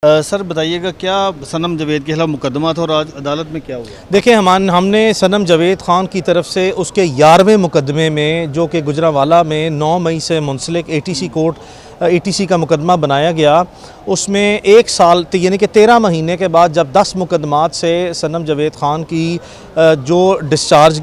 Sir बताइएगा, क्या सनम जावेद के खिलाफ मुकदमा था और आज अदालत में क्या हुआ? देखिए, हमने सनम जावेद ख़ान की तरफ से उसके 11वें मुकदमे में, जो कि गुजरांवाला में 9 मई से मुंसलिक ATC कोर्ट ATC का मुकदमा बनाया गया, उसमें 1 साल यानी कि 13 महीने के बाद जब 10 मुकदमात से सनम जावेद ख़ान की जो डिस्चार्ज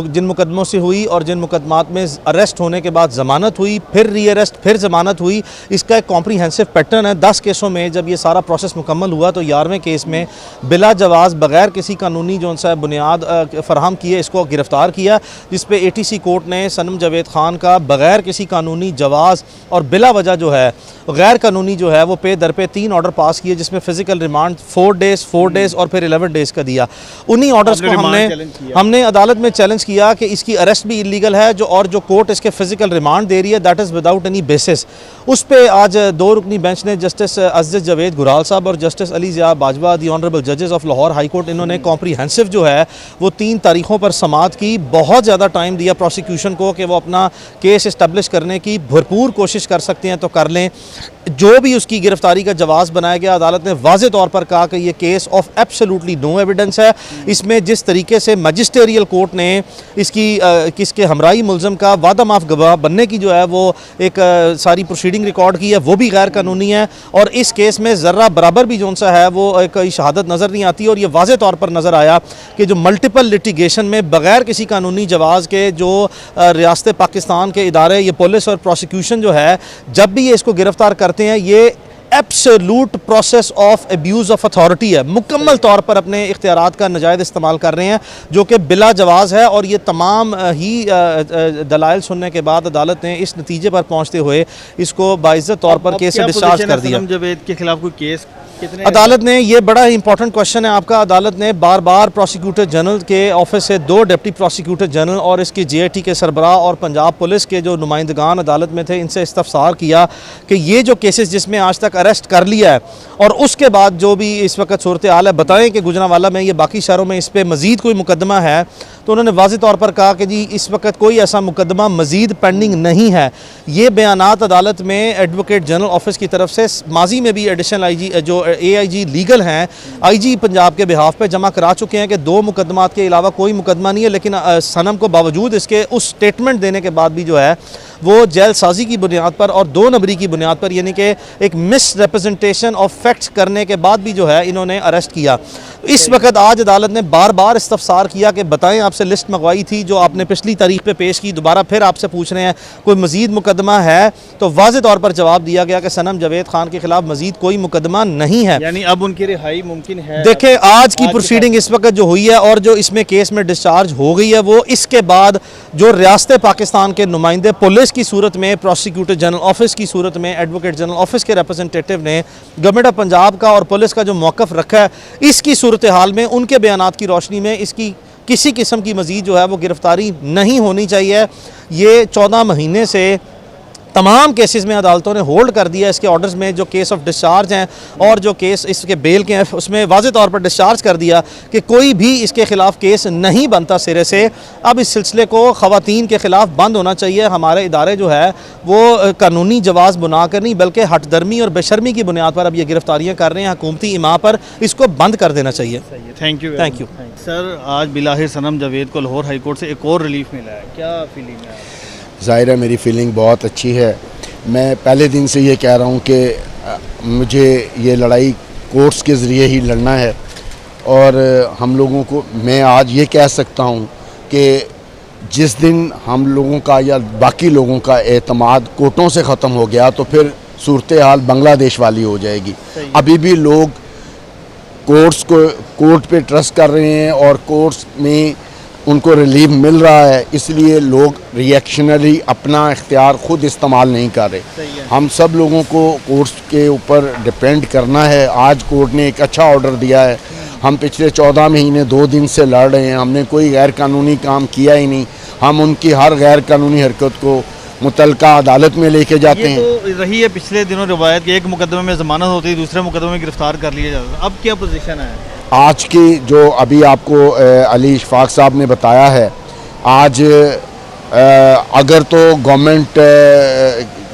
जिन मुकदमों से हुई और जिन मुकदमात में अरेस्ट होने के बाद ज़मानत हुई, फिर री अरेस्ट, फिर ज़मानत हुई, इसका एक कॉम्प्रीहेंसिव पैटर्न है। 10 केसों में जब ये सारा प्रोसेस मुकम्मल हुआ तो 11वें केस में बिला जवाज़ बग़ैर किसी कानूनी जो सा बुनियाद फ़राहम किए इसको गिरफ़्तार किया, जिस पे ATC कोर्ट ने सनम जावेद ख़ान का बग़ैर किसी कानूनी जवाज़ और बिला वजह जो है गैर कानूनी जो है वो पे दर पे 3 ऑर्डर पास किए, जिसमें फ़िज़िकल रिमांड 4 डेज़ और फिर 11 डेज़ का दिया। उन्हीं ऑर्डर्स को हमने अदालत में चैलेंज किया कि इसकी अरेस्ट भी इलीगल है, जो कोर्ट इसके फ़िज़िकल रिमांड दे रही है that is without any basis. उस पर आज 2 रुकनी बेंच ने जस्टिस अज़ीज़ जावेद गुराल साहब और justice Ali Zia Bajwa, the honourable जजेस ऑफ लाहौर हाई कोर्ट, इन्होंने कॉम्प्रीहेंसिव जो है वो 3 तारीखों पर समाअत की। बहुत ज़्यादा टाइम दिया प्रोसिक्यूशन को कि वो अपना केस इस्टेब्लिश करने की भरपूर कोशिश कर सकते हैं तो कर लें। जो भी उसकी गिरफ्तारी का जवाज़ बनाया गया, अदालत ने वाज़े तौर पर कहा कि ये case of absolutely no evidence है। इसमें जिस तरीके से मजिस्टेरियल कोर्ट ने किसके हमराई मुल्ज़म का वादा माफ़ गवाह बनने की जो है वो एक सारी प्रोसीडिंग रिकॉर्ड की है, वो भी गैर कानूनी है। और इस केस में ज़र्रा बराबर भी जो सा है वो एक शहादत नज़र नहीं आती। और ये वाज़े तौर पर नज़र आया कि जो मल्टीपल लिटिगेशन में बग़ैर किसी कानूनी जवाज़ के जो रियासत पाकिस्तान के इदारे, ये पुलिस और प्रोसिक्यूशन जो है, जब भी ये इसको गिरफ़्तार करते हैं, ये absolute process of abuse of authority है। मुकम्मल तौर पर अपने इख्तियारात का नाजायज़ इस्तेमाल कर रहे हैं, जो कि बिला जवाज़ है। और ये तमाम ही दलाइल सुनने के बाद अदालत ने इस नतीजे पर पहुँचते हुए इसको बाइज़्ज़त तौर पर केस से डिस्चार्ज कर दिया। सनम जावेद के खिलाफ कोई केस अदालत ने, ये बड़ा ही इंपॉर्टेंट क्वेश्चन है आपका, अदालत ने बार बार प्रोसिक्यूटर जनरल के ऑफिस से 2 डिप्टी प्रोसिक्यूटर जनरल और इसके JIT के सरबराह और पंजाब पुलिस के जो नुमाइंदगान अदालत में थे, इनसे इस्तफसार किया कि ये जो केसेस जिसमें आज तक अरेस्ट कर लिया है और उसके बाद जो भी इस वक्त सूरत हाल है, बताएं कि गुजरांवाला में या बाकी शहरों में इस पर मज़ीद कोई मुकदमा है। तो उन्होंने वाज़े तौर पर कहा कि जी इस वक्त कोई ऐसा मुकदमा मज़ीद पेंडिंग नहीं है। ये बयानात अदालत में एडवोकेट जनरल ऑफिस की तरफ से माजी में भी एडिशनल IG जो AIG लीगल हैं, IG पंजाब के बिहाफ पे जमा करा चुके हैं कि 2 मुकदमात के अलावा कोई मुकदमा नहीं है। लेकिन सनम को बावजूद इसके उस स्टेटमेंट देने के बाद भी जो है वो जेल साजी की बुनियाद पर और 2 नंबरी की बुनियाद पर, यानी कि एक मिस रिप्रेजेंटेशन ऑफ फैक्ट्स करने के बाद भी जो है इन्होंने अरेस्ट किया। इस वक्त आज अदालत ने बार बार इस्तफसार किया कि बताएं, आपसे लिस्ट मंगवाई थी जो आपने पिछली तारीख पे पेश की, दोबारा फिर आपसे पूछ रहे हैं कोई मज़ीद मुकदमा है। तो वाज़े तौर पर जवाब दिया गया कि सनम जावेद ख़ान के खिलाफ मज़ीद कोई मुकदमा नहीं है। यानी अब उनकी रिहाई मुमकिन है। देखें, आज की प्रोसीडिंग इस वक्त जो हुई है और जो इसमें केस में डिस्चार्ज हो गई है, वो इसके बाद जो रियासत पाकिस्तान के नुमाइंदे पुलिस की सूरत में, प्रोसिक्यूटर जनरल ऑफिस की सूरत में, एडवोकेट जनरल ऑफिस के रिप्रेजेंटेटिव ने गवर्नमेंट ऑफ पंजाब का और पुलिस का जो मौक़िफ़ रखा है, इसकी सूरत हाल में उनके बयानात की रोशनी में इसकी किसी किस्म की मज़ीद जो है वो गिरफ़्तारी नहीं होनी चाहिए। ये 14 महीने से तमाम केसेस में अदालतों ने होल्ड कर दिया। इसके ऑर्डर्स में जो केस ऑफ डिस्चार्ज हैं और जो केस इसके बेल के हैं, उसमें वाज़े तौर पर डिस्चार्ज कर दिया कि कोई भी इसके ख़िलाफ़ केस नहीं बनता सिरे से। अब इस सिलसिले को ख़वातीन के ख़िलाफ़ बंद होना चाहिए। हमारे इदारे जो है वो कानूनी जवाज़ बनाकर नहीं बल्कि हटदर्मी और बेशर्मी की बुनियाद पर अब ये गिरफ्तारियाँ कर रहे हैं हुकूमती इमा पर, इसको बंद कर देना चाहिए। Thank you. सर, आज बिलाहिर सनम जावेद को लाहौर हाई कोर्ट से एक और रिलीफ मिला है, क्या फीलिंग है? ज़ाहिर है मेरी फ़ीलिंग बहुत अच्छी है। मैं पहले दिन से ये कह रहा हूँ कि मुझे ये लड़ाई कोर्ट्स के ज़रिए ही लड़ना है। और हम लोगों को, मैं आज ये कह सकता हूँ कि जिस दिन हम लोगों का या बाकी लोगों का एतमाद कोर्टों से ख़त्म हो गया तो फिर सूरत हाल बांग्लादेश वाली हो जाएगी। अभी भी लोग कोर्ट पे ट्रस्ट कर रहे हैं और कोर्ट्स में उनको रिलीफ मिल रहा है, इसलिए लोग रिएक्शनरी अपना इख्तियार ख़ुद इस्तेमाल नहीं कर रहे। हम सब लोगों को कोर्ट्स के ऊपर डिपेंड करना है। आज कोर्ट ने एक अच्छा ऑर्डर दिया है। हम पिछले 14 महीने 2 दिन से लड़ रहे हैं, हमने कोई गैर कानूनी काम किया ही नहीं। हम उनकी हर गैर कानूनी हरकत को मुतलका अदालत में लेके जाते हैं। तो रही है पिछले दिनों रिवायत कि एक मुकदमे में ज़मानत होती है, दूसरे मुकदमे में गिरफ्तार कर लिया जाता है। अब क्या पोजीशन है आज की? जो अभी आपको अली इशफाक साहब ने बताया है, आज अगर तो गवर्नमेंट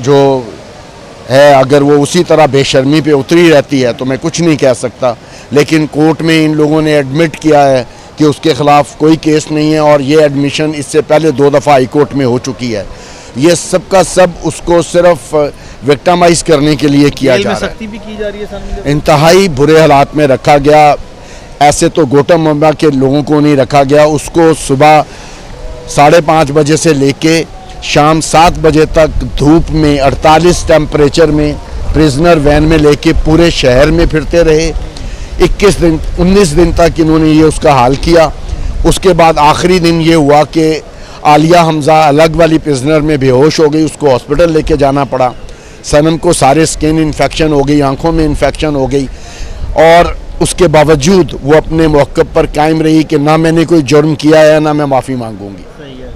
जो है, अगर वो उसी तरह बेशर्मी पे उतरी रहती है तो मैं कुछ नहीं कह सकता। लेकिन कोर्ट में इन लोगों ने एडमिट किया है कि उसके ख़िलाफ़ कोई केस नहीं है, और ये एडमिशन इससे पहले 2 दफ़ा हाई कोर्ट में हो चुकी है। ये सब का सब उसको सिर्फ विक्टिमाइज करने के लिए किया जा रहा है। सख्ती भी की जा रही है सर, इंतहाई बुरे हालात में रखा गया। ऐसे तो गौतम के लोगों को नहीं रखा गया, उसको सुबह 5:30 बजे से लेके शाम 7 बजे तक धूप में 48 टेम्परेचर में प्रिजनर वैन में लेके पूरे शहर में फिरते रहे। 19 दिन तक इन्होंने ये उसका हाल किया। उसके बाद आखिरी दिन ये हुआ कि आलिया हमजा अलग वाली प्रिजनर में बेहोश हो गई, उसको हॉस्पिटल लेके जाना पड़ा। सनम को सारे स्किन इन्फेक्शन हो गई, आंखों में इन्फेक्शन हो गई, और उसके बावजूद वो अपने मौक़िफ़ पर कायम रही कि ना मैंने कोई जुर्म किया है, ना मैं माफ़ी मांगूंगी। सही है।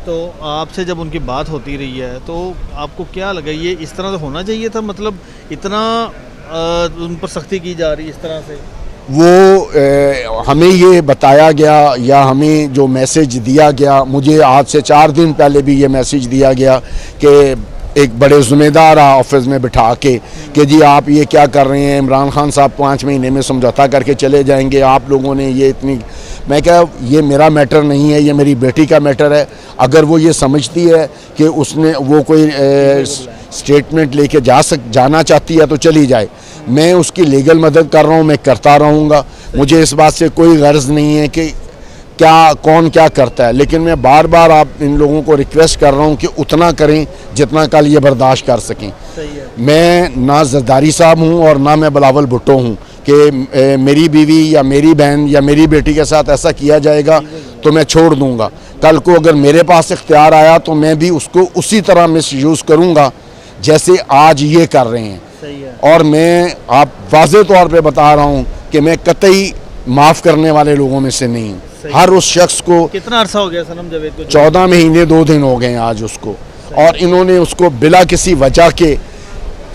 तो आपसे जब उनकी बात होती रही है तो आपको क्या लगा, ये इस तरह से होना चाहिए था? मतलब इतना उन पर सख्ती की जा रही है इस तरह से? वो हमें ये बताया गया या हमें जो मैसेज दिया गया, मुझे आज से 4 दिन पहले भी ये मैसेज दिया गया कि एक बड़े ज़िम्मेदार ऑफिस में बिठा के कि जी आप ये क्या कर रहे हैं, इमरान खान साहब 5 महीने में समझौता करके चले जाएंगे, आप लोगों ने ये इतनी। मैं क्या, ये मेरा मैटर नहीं है, ये मेरी बेटी का मैटर है। अगर वो ये समझती है कि उसने वो कोई स्टेटमेंट लेके जाना चाहती है तो चली जाए। मैं उसकी लीगल मदद कर रहा हूँ, मैं करता रहूँगा। मुझे इस बात से कोई गर्ज नहीं है कि कौन क्या करता है, लेकिन मैं बार बार आप इन लोगों को रिक्वेस्ट कर रहा हूँ कि उतना करें जितना कल ये बर्दाश्त कर सकें। सही है। मैं ना जरदारी साहब हूँ और ना मैं बिलावल भुट्टो हूँ कि मेरी बीवी या मेरी बहन या मेरी बेटी के साथ ऐसा किया जाएगा तो मैं छोड़ दूँगा। कल को अगर मेरे पास इख्तियार आया तो मैं भी उसको उसी तरह मिसयूज़ करूँगा जैसे आज ये कर रहे हैं। सही है। और मैं आप वाज़े तौर पे बता रहा हूँ कि मैं कतई माफ़ करने वाले लोगों में से नहीं हूँ। हर उस शख्स को। कितना अरसा हो गया सनम जावेद को? 14 महीने 2 दिन हो गए आज उसको, और इन्होंने उसको बिला किसी वजह के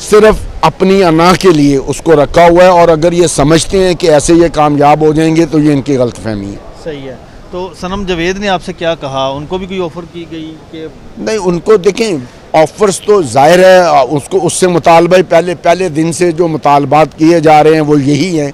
सिर्फ अपनी अना के लिए उसको रखा हुआ है। और अगर ये समझते हैं कि ऐसे ये कामयाब हो जाएंगे तो ये इनकी गलतफहमी है। सही है। तो सनम जावेद ने आपसे क्या कहा? उनको भी कोई ऑफ़र की गई कि नहीं? उनको देखें, ऑफ़र्स तो जाहिर है उसको उससे मुतालबा पहले दिन से जो मुतालबात किए जा रहे हैं वो यही हैं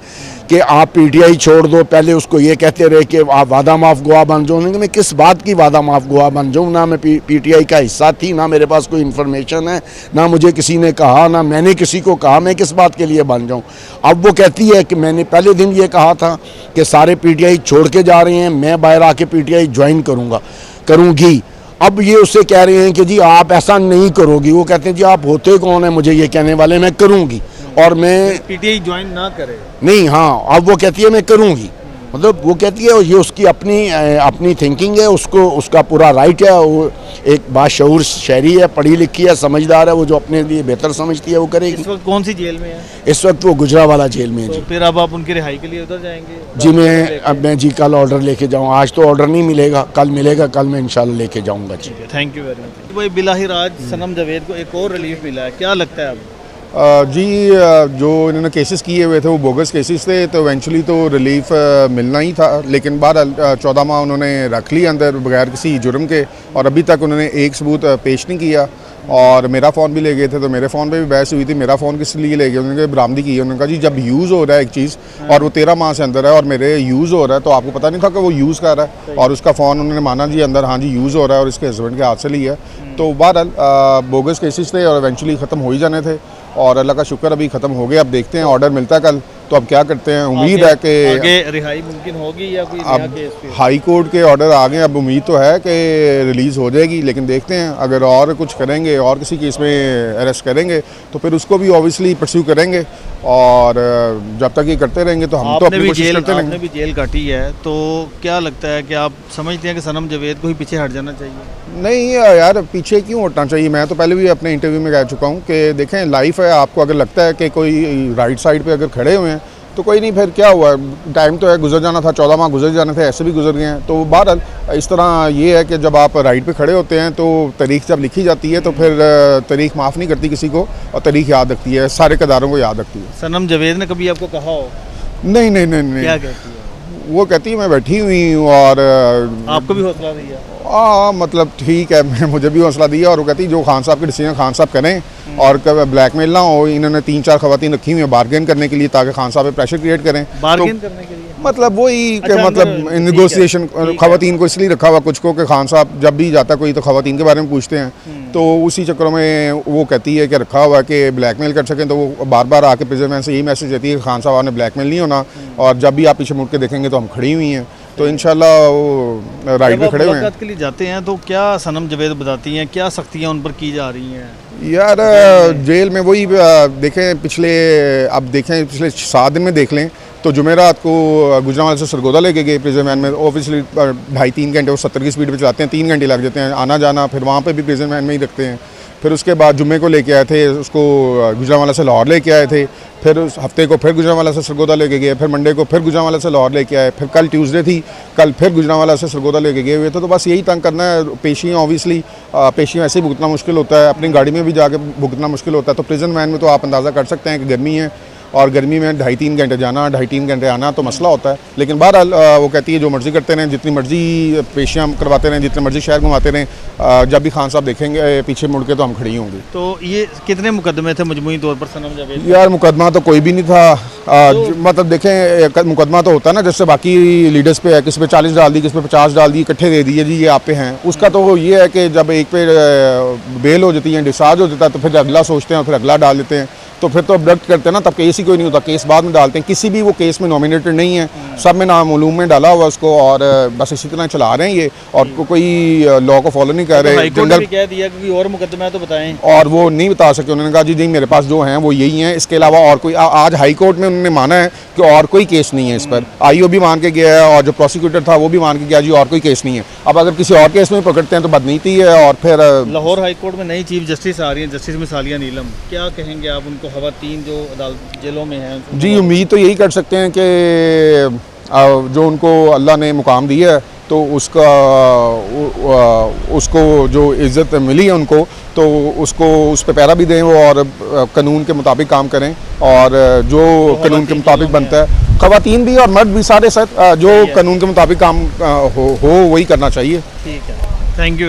कि आप पीटीआई छोड़ दो। पहले उसको ये कहते रहे कि आप वादा माफ़ गुआ बन जाओ। मैं किस बात की वादा माफ़ गुआ बन जाऊँ? ना मैं पीटीआई का हिस्सा थी, ना मेरे पास कोई इन्फॉर्मेशन है, ना मुझे किसी ने कहा, ना मैंने किसी को कहा। मैं किस बात के लिए बन जाऊँ? अब वो कहती है कि मैंने पहले दिन ये कहा था कि सारे पीटीआई छोड़ के जा रहे हैं, मैं बाहर आके पीटीआई ज्वाइन करूँगी। अब ये उससे कह रहे हैं कि जी आप ऐसा नहीं करोगी। वो कहते हैं जी आप होते कौन है मुझे ये कहने वाले? मैं करूँगी, और मैं पीटीआई ज्वाइन ना करे नहीं। हाँ, अब वो कहती है मैं करूँगी, मतलब वो कहती है ये उसकी अपनी थिंकिंग है, उसका पूरा राइट है। वो एक बाशऊर शहरी है, पढ़ी लिखी है, समझदार है, वो जो अपने लिए बेहतर समझती है वो करेगी। इस वक्त कौन सी जेल में है? इस वक्त वो गुजरावाला जेल में है। तो जी फिर अब आप उनकी रिहाई के लिए उधर जाएंगे? जी मैं जी कल ऑर्डर लेके जाऊँ। आज तो ऑर्डर नहीं मिलेगा, कल मिलेगा, कल मैं इंशाल्लाह लेके जाऊँगा। जी थैंक यू वेरी मच। भाई बिलाहिर आज सनम जावेद को एक और रिलीफ मिला है, क्या लगता है अब? जी जो इन्होंने केसेस किए हुए थे वो बोगस केसेस थे, तो इवेंचुअली तो रिलीफ मिलना ही था। लेकिन बहरहाल 14 माह उन्होंने रख लिया अंदर बगैर किसी जुर्म के, और अभी तक उन्होंने एक सबूत पेश नहीं किया। और मेरा फ़ोन भी ले गए थे, तो मेरे फ़ोन पे भी बहस हुई थी। मेरा फ़ोन किस लिए ले गए? उन्होंने बरामदी की है। उन्होंने कहा जी जब यूज़ हो रहा है एक चीज़ और वो 13 माह से अंदर है और मेरे यूज़ हो रहा है, तो आपको पता नहीं था कि वो यूज़ कर रहा है। और उसका फ़ोन उन्होंने माना जी अंदर, हाँ जी यूज़ हो रहा है, और इसके हस्बैंड के हाथ से लिया। तो बहरहाल बोगस केसेस थे और इवेंचुअली ख़त्म हो ही जाने थे, और अल्लाह का शुक्र अभी ख़त्म हो गया। अब देखते हैं, ऑर्डर मिलता है कल, तो अब क्या करते हैं। उम्मीद है कि आगे रिहाई मुमकिन होगी या कोई नया केस पे? हाई कोर्ट के ऑर्डर आ गए, अब उम्मीद तो है कि रिलीज़ हो जाएगी। लेकिन देखते हैं, अगर और कुछ करेंगे और किसी केस में अरेस्ट करेंगे तो फिर उसको भी ऑब्वियसली परस्यू करेंगे। और जब तक ये करते रहेंगे तो हम तो अपनी कोशिश करते रहेंगे। आपने भी जेल काटी है, तो क्या लगता है कि आप समझते हैं कि सनम जावेद को ही पीछे हट जाना चाहिए? नहीं यार, पीछे क्यों हटना चाहिए? मैं तो पहले भी अपने इंटरव्यू में कह चुका हूँ कि देखें लाइफ है, आपको अगर लगता है कि कोई राइट साइड पे अगर खड़े हुए हैं तो कोई नहीं, फिर क्या हुआ, टाइम तो है, गुजर जाना था, 14 माह गुजर जाने थे, ऐसे भी गुजर गए हैं। तो बहरहाल इस तरह ये है कि जब आप राइट पे खड़े होते हैं तो तारीख जब लिखी जाती है तो फिर तारीख माफ़ नहीं करती किसी को, और तारीख याद रखती है, सारे किरदारों को याद रखती है। सनम जावेद ने कभी आपको कहा हो? नहीं। क्या कहती है वो? कहती है मैं बैठी हुई हूँ, और आपको भी हौसला दिया? हाँ, मतलब ठीक है, मुझे भी हौसला दिया। और वो कहती जो खान साहब के डिसीजन खान साहब करें और ब्लैकमेल ना हो। इन्होंने 3-4 खवातीन रखी हुई हैं बार्गेन करने के लिए, ताकि खान साहब पे प्रेशर क्रिएट करें। बार्गेन करने के लिए मतलब वही कि अच्छा, मतलब नेगोशिएशन खवातीन को इसलिए रखा हुआ कुछ को कि खान साहब जब भी जाता कोई तो खवातीन के बारे में पूछते हैं, तो उसी चक्करों में वो कहती है कि रखा हुआ है कि ब्लैकमेल कर सकें। तो वो बार बार आके प्रिजनमैन से यही मैसेज देती है कि खान साहब ने ब्लैकमेल नहीं होना, और जब भी आप पीछे मुड़ के देखेंगे तो हम खड़ी हुई हैं। तो इंशाल्लाह वो राइट पे खड़े हुए हैं। मुलाकात के लिए जाते हैं तो क्या सनम जवेद बताती हैं, क्या सख्तियाँ उन पर की जा रही हैं? यार जेल में वही देखें पिछले 7 दिन में देख लें तो जुमेरात को गुजरांवाला से सरगोदा लेके गए प्रिजन वैन में। ऑब्वियसली 2.5-3 घंटे वो 70 की स्पीड पे चलाते हैं, 3 घंटे लग जाते हैं आना जाना, फिर वहाँ पे भी प्रिजन वैन में ही रखते हैं। फिर उसके बाद जुम्मे को लेके आए थे, उसको गुजरांवाला से लाहौर लेके आए थे, फिर उस हफ्ते को फिर गुजरांवाला से सरगोदा लेके गए, फिर मंडे को फिर गुजरांवाला से लाहौर लेके आए, फिर कल ट्यूसडे थी, कल फिर गुजरांवाला से सरगोदा लेके गए हुए थे। तो बस यही तंग करना है। पेशियाँ ऑब्वियसली पेशियाँ ऐसे ही भुगतना मुश्किल होता है, अपनी गाड़ी में भी जाके भुगतना मुश्किल होता है। तो प्रिजन वैन में तो आप अंदाज़ा कर सकते हैं कि गर्मी है, और गर्मी में 2.5-3 घंटे जाना 2.5-3 घंटे आना तो मसला होता है। लेकिन बहरहाल वो कहती है जो मर्ज़ी करते रहें, जितनी मर्ज़ी पेशियाँ करवाते रहें, जितने मर्ज़ी शहर घुमाते रहें, जब भी खान साहब देखेंगे पीछे मुड़ के तो हम खड़ी होंगी। तो ये कितने मुकदमे थे मजमूई तौर पर सनम जवेद? यार मुकदमा तो कोई भी नहीं था। मतलब देखें मुकदमा तो होता है ना, जैसे बाकी लीडर्स पे है, किस पे 40 डाल दी, किस पे 50 डाल दी, इकट्ठे दे दिए जी ये आप पे हैं। उसका तो ये है कि जब एक पे बेल हो जाती है, डिस्चार्ज हो जाता है, तो फिर अगला सोचते हैं, फिर अगला डाल देते हैं। तो फिर तो अब्डक्ट करते हैं ना, तब केस ही कोई नहीं होता, केस बाद में डालते हैं। किसी भी वो केस में नॉमिनेटेड नहीं है, सब में नामालूम में डाला हुआ उसको, और बस इसी तरह चला रहे हैं ये, और कोई लॉ को फॉलो नहीं कर रहे। हाईकोर्ट ने भी कह दिया कि और मुकदमा है तो बताएं, और वो नहीं बता सके। उन्होंने कहा जी मेरे पास जो हैं वो यही हैं, इसके अलावा और कोई आज हाई कोर्ट में उन्होंने माना है कि और कोई केस नहीं है इस पर। आईओ भी मान के गया है, और जो प्रोसिक्यूटर था वो भी मान के गया जी और कोई केस नहीं है। अब अगर किसी और केस में पकड़ते हैं तो बदनीति है। और फिर लाहौर हाई कोर्ट में नई चीफ जस्टिस आ रही हैं, जस्टिस मिसालिया नीलम, क्या कहेंगे आप उनको? खवातीन जो जेलों में हैं जी उम्मीद तो यही कर सकते हैं कि जो उनको अल्लाह ने मुकाम दिया है तो उसको जो इज़्ज़त मिली है उनको, तो उसको उस पर पैरा भी दें वो, और कानून के मुताबिक काम करें, और जो कानून के मुताबिक बनता है, खवातीन भी और मर्द भी सारे साथ जो कानून के मुताबिक काम हो वही करना चाहिए। ठीक है, थैंक यू।